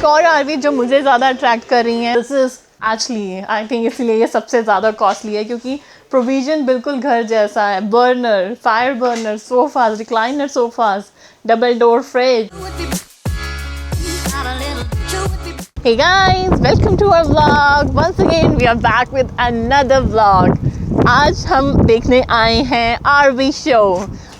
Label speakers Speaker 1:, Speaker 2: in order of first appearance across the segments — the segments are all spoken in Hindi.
Speaker 1: एक और आरवी जो मुझे ज़्यादा अट्रैक्ट कर रही है, this is actually I think इसलिए ये सबसे ज़्यादा कॉस्टली है, क्योंकि प्रोविज़न बिल्कुल घर जैसा है। Burner, fire burner, sofas, recliner sofas, double door fridge. Hey guys, welcome to our vlog. Once again we are back with another vlog. आज हम देखने आए हैं आरवी शो।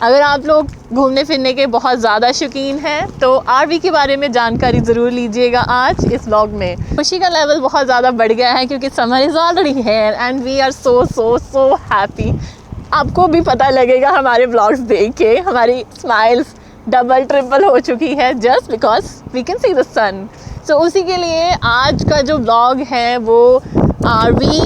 Speaker 1: अगर आप लोग घूमने फिरने के बहुत ज़्यादा शौकीन हैं तो आरवी के बारे में जानकारी ज़रूर लीजिएगा आज इस व्लॉग में। खुशी का लेवल बहुत ज़्यादा बढ़ गया है क्योंकि summer is already here and we are so happy. आपको भी पता लगेगा हमारे व्लॉग्स देख के, हमारी स्माइल्स डबल ट्रिपल हो चुकी है just because we can see the sun. तो उसी के लिए आज का जो व्लॉग है वो आरवी,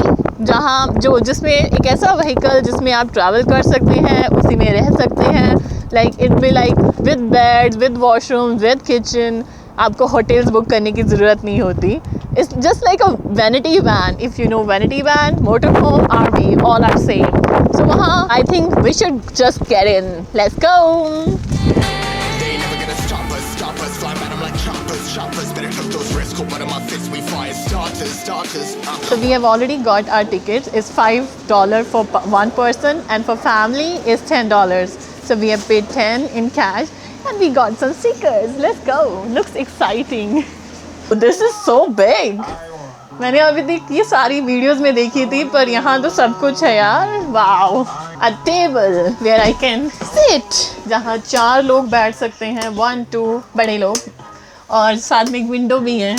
Speaker 1: जिसमें एक ऐसा व्हीकल जिसमें आप ट्रैवल कर सकते हैं, उसी में रह सकते हैं। Like it be like with bed, with washroom, with kitchen. आपको होटल्स बुक करने की ज़रूरत नहीं होती। It's just like a vanity van. If you know vanity van, motor home, RV, all are same. So वहाँ I think we should just get in. Let's go. So we have already got our tickets. It's $5 for one person and for family is $10. So we have paid 10 in cash and we got some stickers. Let's go. Looks exciting. This is so big. मैंने अभी तक ये सारी वीडियोस में देखी थी पर यहाँ तो सब कुछ है यार। Wow. A table where I can sit, जहाँ 4 लोग बैठ सकते हैं, 1 2 बड़े लोग, और साथ में एक विंडो भी है।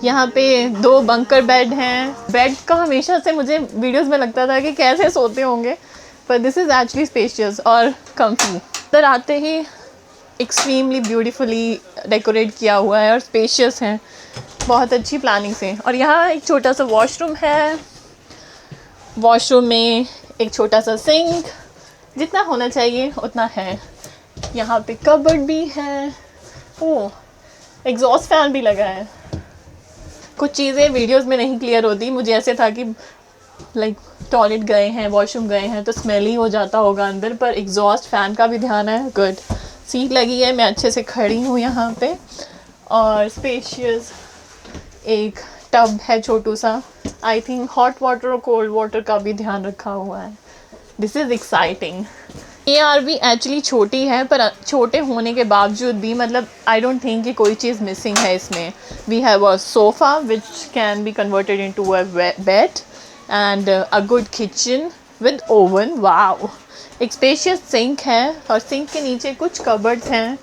Speaker 1: यहाँ पे 2 बंकर बेड हैं। बेड का हमेशा से मुझे वीडियोस में लगता था कि कैसे सोते होंगे, पर दिस इज़ एक्चुअली स्पेशियस और कम्फी। इधर आते ही एक्सट्रीमली ब्यूटीफुली डेकोरेट किया हुआ है और स्पेशियस है, बहुत अच्छी प्लानिंग से। और यहाँ एक छोटा सा वॉशरूम है। वॉशरूम में एक छोटा सा सिंक, जितना होना चाहिए उतना है। यहाँ पे कबर्ड भी है। ओह, एग्जॉस्ट फैन भी लगा है। कुछ चीज़ें वीडियोस में नहीं क्लियर होती। मुझे ऐसे था कि लाइक टॉयलेट गए हैं, वॉशरूम गए हैं तो स्मेल ही हो जाता होगा अंदर, पर एग्जॉस्ट फैन का भी ध्यान है। गुड। सीट लगी है, मैं अच्छे से खड़ी हूँ यहाँ पे। और स्पेशियस एक टब है छोटू सा। आई थिंक हॉट वाटर और कोल्ड वाटर का भी ध्यान रखा हुआ है। This is exciting. ये आरवी एक्चुअली छोटी है, पर छोटे होने के बावजूद भी मतलब आई डोंट थिंक कि कोई चीज़ मिसिंग है इसमें। We have a sofa which can be converted into a bed and a good kitchen with oven. Wow. एक स्पेशियस सिंक है और सिंक के नीचे कुछ कबर्ड्स हैं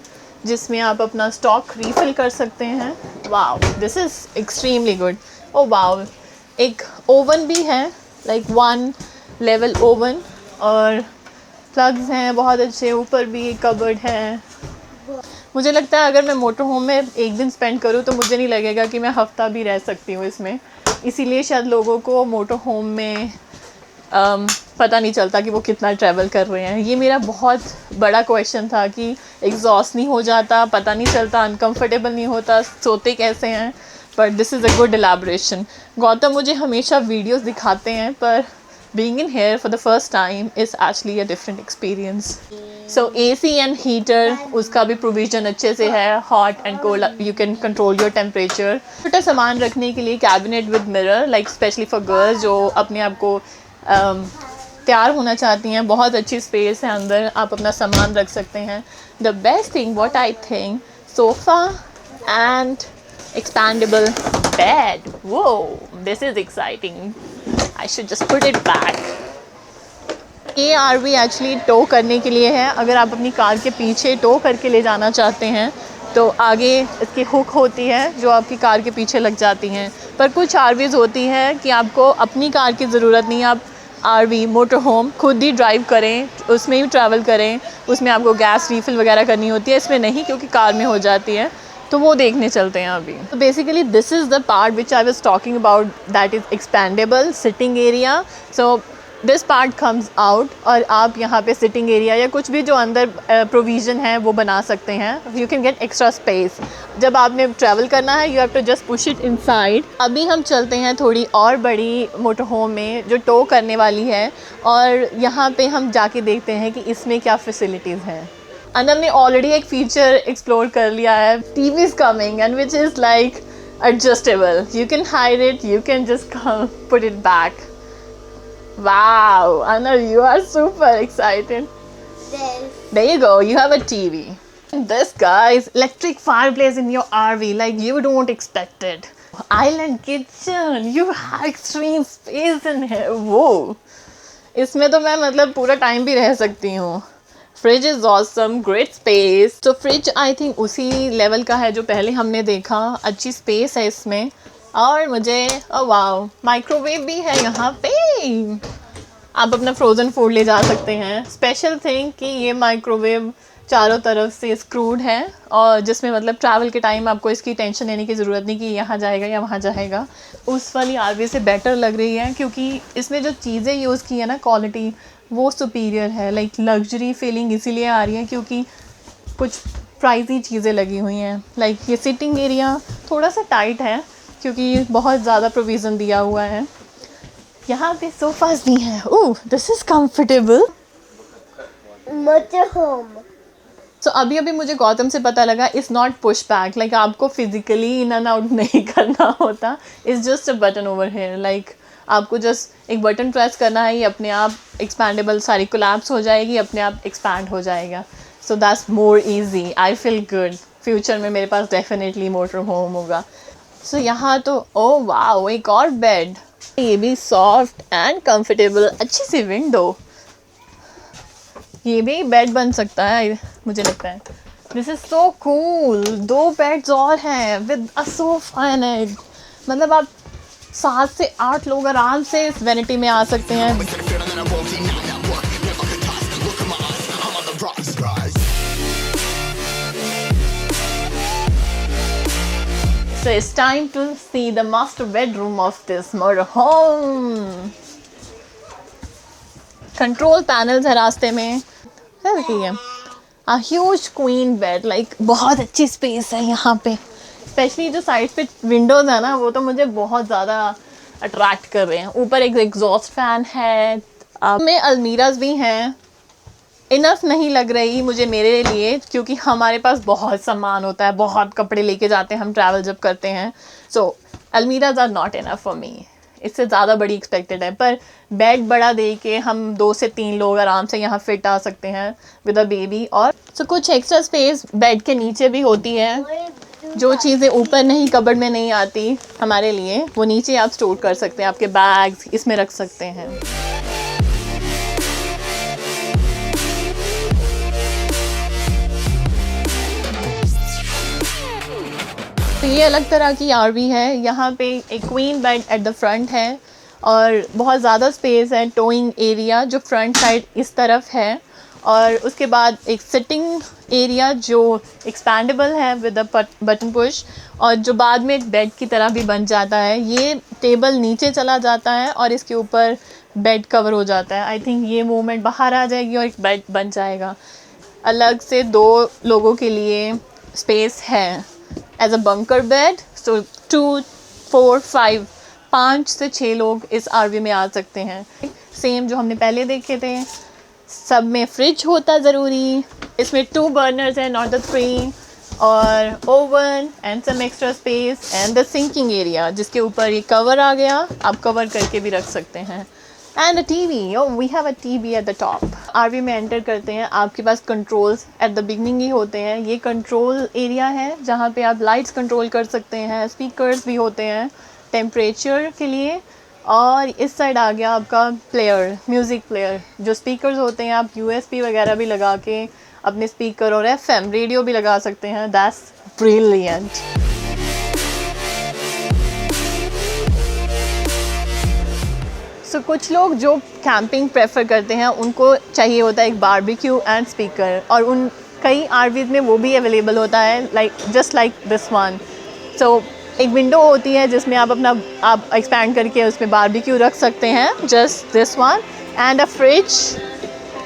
Speaker 1: जिसमें आप अपना स्टॉक रीफिल कर सकते हैं। Wow, this is extremely good. Oh wow, एक ओवन भी है, लाइक 1 लेवल ओवन, और प्लग्स हैं बहुत अच्छे। ऊपर भी एक कबर्ड है। मुझे लगता है अगर मैं मोटर होम में एक दिन स्पेंड करूँ तो मुझे नहीं लगेगा कि मैं हफ़्ता भी रह सकती हूँ इसमें। इसीलिए शायद लोगों को मोटर होम में पता नहीं चलता कि वो कितना ट्रैवल कर रहे हैं। ये मेरा बहुत बड़ा क्वेश्चन था कि एग्जॉस्ट नहीं हो जाता, पता नहीं चलता, अनकंफर्टेबल नहीं होता, सोते कैसे हैं। But this is a good elaboration. Gautam मुझे हमेशा वीडियोस दिखाते हैं, पर being in here for the first time is actually a different experience. So AC and heater, उसका भी provision अच्छे से है। hot and cold, you can control your temperature. छोटा सामान रखने के लिए cabinet with mirror, like especially for girls जो अपने आप को तैयार होना चाहती हैं। बहुत अच्छी स्पेस है अंदर, आप अपना सामान रख सकते हैं। The best thing what I think, sofa and expandable bed. Whoa, this is exciting. I should just put it back. ये आरवी एक्चुअली टो करने के लिए है। अगर आप अपनी कार के पीछे टो करके ले जाना चाहते हैं तो आगे इसकी हुक होती है जो आपकी कार के पीछे लग जाती हैं। पर कुछ आरवीज़ होती हैं कि आपको अपनी कार की ज़रूरत नहीं, आप आरवी मोटर होम खुद ही ड्राइव करें, उसमें ही ट्रैवल करें। उसमें आपको गैस रीफिल वगैरह करनी होती है, इसमें नहीं क्योंकि कार में हो जाती है। तो वो देखने चलते हैं अभी। तो basically this is the part which I was talking about, that is expendable sitting area. So this part comes out और आप यहाँ पे सिटिंग एरिया या कुछ भी जो अंदर प्रोविज़न है वो बना सकते हैं। You can get extra space. जब आपने ट्रैवल करना है you have to just push it inside. अभी हम चलते हैं थोड़ी और बड़ी मोटर होम में जो टो करने वाली है, और यहाँ पे हम जाके देखते हैं कि इसमें क्या फैसिलिटीज़ हैं। अनम ने ऑलरेडी एक फीचर एक्सप्लोर कर लिया है, TV is coming and which is like adjustable. You can hide it, you can just come put it back. Wow, Anna, you are super excited. There you go, you have a TV. And this, guys, electric fireplace in your RV, like you don't expect it. Island kitchen, you have extreme space in here. Whoa, इसमें तो मैं मतलब पूरा टाइम भी रह सकती हूँ. Fridge is awesome, great space. तो फ्रिज आई थिंक उसी लेवल का है जो पहले हमने देखा. अच्छी स्पेस है इसमें. और मुझे वाओ, माइक्रोवेव भी है यहाँ पे. आप अपना फ्रोज़न फूड ले जा सकते हैं. स्पेशल थिंग कि ये माइक्रोवेव चारों तरफ से स्क्रूड है और जिसमें मतलब ट्रैवल के टाइम आपको इसकी टेंशन लेने की ज़रूरत नहीं कि यहाँ जाएगा या वहाँ जाएगा. उस वाली आरवी से बेटर लग रही है क्योंकि इसमें जो चीज़ें यूज़ की है ना, क्वालिटी वो सुपीरियर है. लाइक लग्जरी फीलिंग इसीलिए आ रही है क्योंकि कुछ प्राइजी चीज़ें लगी हुई हैं. लाइक ये सिटिंग एरिया थोड़ा सा टाइट है क्योंकि बहुत ज़्यादा प्रोविज़न दिया हुआ है. यहाँ पे सोफ़ाज भी हैं. ओह, दिस इज़ कंफर्टेबल. तो अभी मुझे गौतम से पता लगा it's not push back. Like आपको फिजिकली इन एंड आउट नहीं करना होता. It's just a button over here. Like आपको जस्ट एक बटन प्रेस करना है, ये अपने आप एक्सपैंडेबल सारी कोलैप्स हो जाएगी, अपने आप एक्सपैंड हो जाएगा. So that's more easy. I feel good. Future में मेरे पास डेफिनेटली मोटर होम होगा. सो यहाँ तो ओह वाओ, एक और बेड. ये भी सॉफ्ट एंड कंफर्टेबल. अच्छी सी विंडो. ये भी बेड बन सकता है मुझे लगता है. This is so cool. 2 beds और हैं with a sofa in it. मतलब आप 7 से 8 लोग आराम से इस वैनिटी में आ सकते हैं. So it's time to see the master bedroom of this motor home. Control panels है रास्ते में. देखिए, a huge queen bed. Like बहुत अच्छी स्पेस है यहाँ पे. स्पेशली जो साइड पे विंडोज़ है ना, वो तो मुझे बहुत ज़्यादा अट्रैक्ट कर रहे हैं. ऊपर एक एग्जॉस्ट फैन है. में अलमीराज भी हैं. इनफ नहीं लग रही मुझे मेरे लिए क्योंकि हमारे पास बहुत सामान होता है, बहुत कपड़े लेके जाते हैं हम ट्रैवल जब करते हैं. So almirahs are not enough for me. इससे ज़्यादा बड़ी एक्सपेक्टेड है. पर बेड बड़ा दे के हम 2 से 3 लोग आराम से यहाँ फिट आ सकते हैं विद अ बेबी. और सो कुछ एक्स्ट्रा स्पेस बेड के नीचे भी होती है. जो चीज़ें ऊपर नहीं, कबर्ड में नहीं आती हमारे लिए, वो नीचे आप स्टोर कर सकते हैं. आपके बैग्स इसमें रख सकते हैं. तो ये अलग तरह की आरवी है. यहाँ पे एक queen bed at the front है और बहुत ज़्यादा स्पेस है. टोइंग एरिया जो फ्रंट साइड इस तरफ है और उसके बाद एक सिटिंग एरिया जो एक्सपैंडेबल है विद अ बटन पुश और जो बाद में एक बेड की तरह भी बन जाता है. ये टेबल नीचे चला जाता है और इसके ऊपर बेड कवर हो जाता है. आई थिंक ये मूवमेंट बाहर आ जाएगी और एक बेड बन जाएगा. अलग से 2 लोगों के लिए स्पेस है as a bunker bed. So 2, 4, 5 से 6 लोग इस आरवी में आ सकते हैं. सेम जो हमने पहले देखे थे. सब में फ्रिज होता ज़रूरी. इसमें 2 बर्नर्स हैं, नॉट द 3. और oven and some extra space and the sinking area जिसके ऊपर ये कवर आ गया. आप कवर करके भी रख सकते हैं. And a TV. Oh, we have a TV at the top. RV में एंटर करते हैं. आपके पास कंट्रोल्स एट द बिगनिंग ही होते हैं. ये कंट्रोल एरिया है जहाँ पे आप लाइट्स कंट्रोल कर सकते हैं. स्पीकर्स भी होते हैं टेम्परेचर के लिए. और इस साइड आ गया आपका प्लेयर, म्यूज़िक प्लेयर. जो स्पीकर्स होते हैं आप USB वगैरह भी लगा के अपने स्पीकर और FM रेडियो भी लगा सकते हैं. That's brilliant. सो कुछ लोग जो कैंपिंग प्रेफर करते हैं उनको चाहिए होता है एक बारबेक्यू एंड स्पीकर. और उन कई आरवीज में वो भी अवेलेबल होता है, like just like this one. So एक विंडो होती है जिसमें आप एक्सपैंड करके उसमें बारबेक्यू रख सकते हैं. Just this one. And a fridge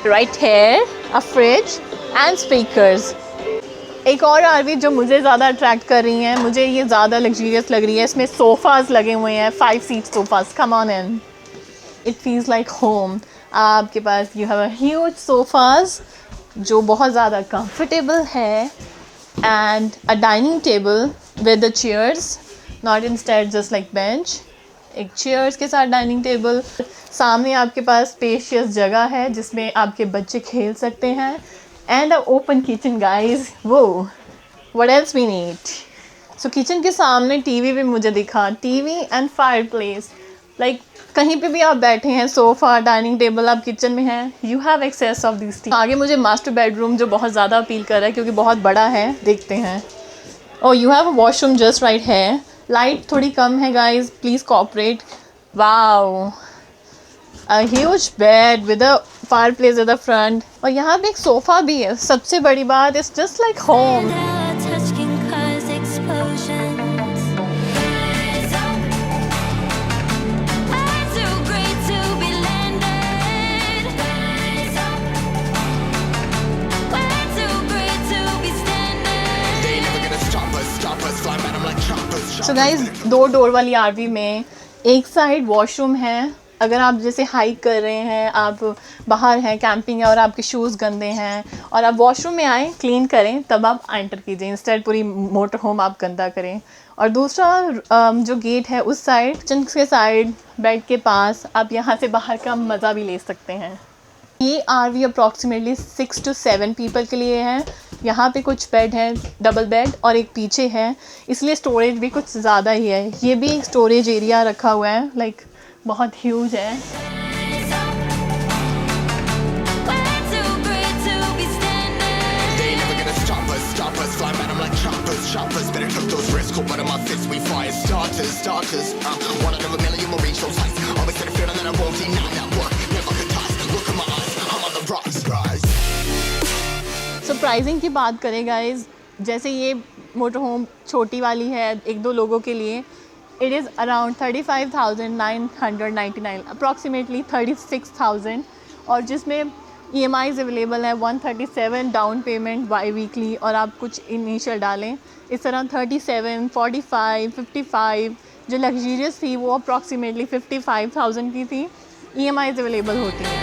Speaker 1: right here. A fridge and speakers. एक और आरवी जो मुझे ज़्यादा अट्रैक्ट कर रही हैं, मुझे ये ज़्यादा लग्जरियस लग रही है. इसमें सोफ़ाज़ लगे हुए हैं, 5 seat sofas. Come on in. It feels like home. आपके पास you have a huge sofas जो बहुत ज़्यादा कंफर्टेबल है, and a dining table with the chairs, not instead just like bench. एक चेयर्स के साथ डाइनिंग टेबल, सामने आपके पास स्पेशियस जगह है जिसमें आपके बच्चे खेल सकते हैं, and a open kitchen guys. वो what else we need. So kitchen के सामने टीवी भी मुझे दिखा, TV and fireplace. Like कहीं पे भी आप बैठे हैं, सोफ़ा, डाइनिंग टेबल, आप किचन में हैं, you have access of this. आगे मुझे मास्टर बेडरूम जो बहुत ज़्यादा अपील कर रहा है क्योंकि बहुत बड़ा है, देखते हैं। Oh you have a washroom just right है। लाइट थोड़ी कम है guys, please cooperate. Wow, a huge bed with a fireplace at the front, और यहाँ पे एक सोफ़ा भी है। सबसे बड़ी बात, it's just like home. So guys, 2 door वाली आरवी में एक साइड वॉशरूम है। अगर आप जैसे हाइक कर रहे हैं, आप बाहर हैं, कैंपिंग है और आपके शूज़ गंदे हैं और आप वॉशरूम में आएँ, क्लीन करें, तब आप एंटर कीजिए। इंस्टेड पूरी मोटर होम आप गंदा करें। और दूसरा जो गेट है उस साइड, किचन के साइड, बेड के पास, आप यहाँ से बाहर का मज़ा भी ले सकते हैं। ये आरवी अप्रॉक्सीमेटली 6 to 7 पीपल के लिए है। यहाँ पे कुछ बेड हैं, डबल बेड, और एक पीछे है, इसलिए स्टोरेज भी कुछ ज़्यादा ही है। ये भी स्टोरेज एरिया रखा हुआ है, लाइक बहुत ह्यूज है। सरप्राइजिंग की बात करें गाइज, जैसे ये मोटर होम छोटी वाली है 1-2 लोगों के लिए, इट इज़ अराउंड 35,999, अप्रॉक्सीमेटली 36,000, और जिसमें EMIs अवेलेबल है 137 डाउन पेमेंट बाई वीकली, और आप कुछ इनिशियल डालें। इस तरह 37, 45, 55, जो लग्जरियस थी वो अप्रॉक्सीमेटली 55,000 की थी। EMIs अवेलेबल होती हैं।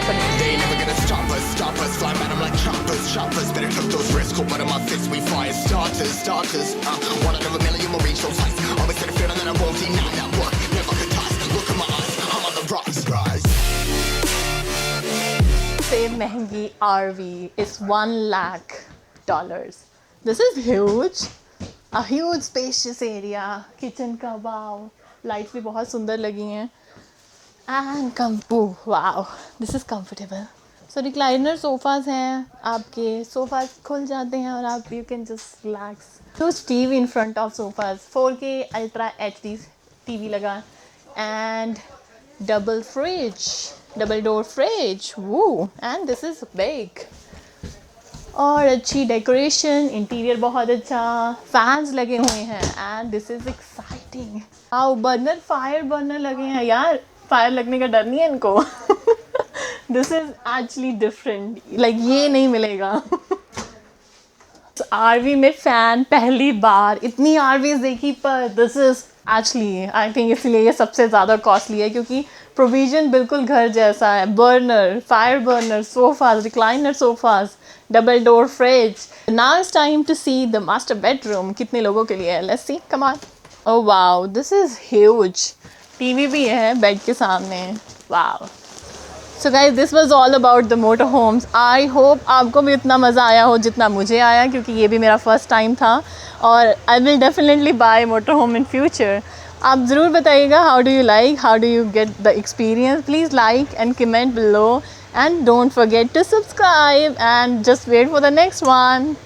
Speaker 1: से महंगी RV is $1 lakh. This is huge. A huge spacious area. Kitchen का वाओ, लाइट्स भी बहुत सुंदर लगी हैं, and wow, this is comfortable. So recliner sofas हैं, आपके सोफ़ाज़ खुल जाते हैं और आप you can just relax. Huge TV in front of sofas, 4K ultra HD TV लगा, एंड डबल डोर फ्रिज, वो, एंड दिस इज़ बिग। और अच्छी डेकोरेशन, इंटीरियर बहुत अच्छा, फैंस लगे हुए हैं, एंड दिस इज़ एक्साइटिंग। आओ, फायर बर्नर लगे हैं यार, फायर लगने का डर नहीं है इनको। This is actually different, like ये नहीं मिलेगा। आरवी में फ़ैन पहली बार, इतनी आरवीज देखी पर this is actually, I think इसलिए ये सबसे ज़्यादा कॉस्टली है, क्योंकि प्रोविज़न बिल्कुल घर जैसा है। Burner, fire burner, sofas, recliner sofas, double door fridge. Now it's time to see the master bedroom. कितने लोगों के लिए है, let's see, come on. Oh wow, this is huge. TV भी है बेड के सामने, wow. So guys, this was all about the motor homes. I hope आपको भी इतना मज़ा आया हो जितना मुझे आया, क्योंकि ये भी मेरा फर्स्ट टाइम था, और I will definitely buy motor home in future. आप ज़रूर बताइएगा how do you like, how do you get the experience. Please like and comment below, and don't forget to subscribe, and just wait for the next one.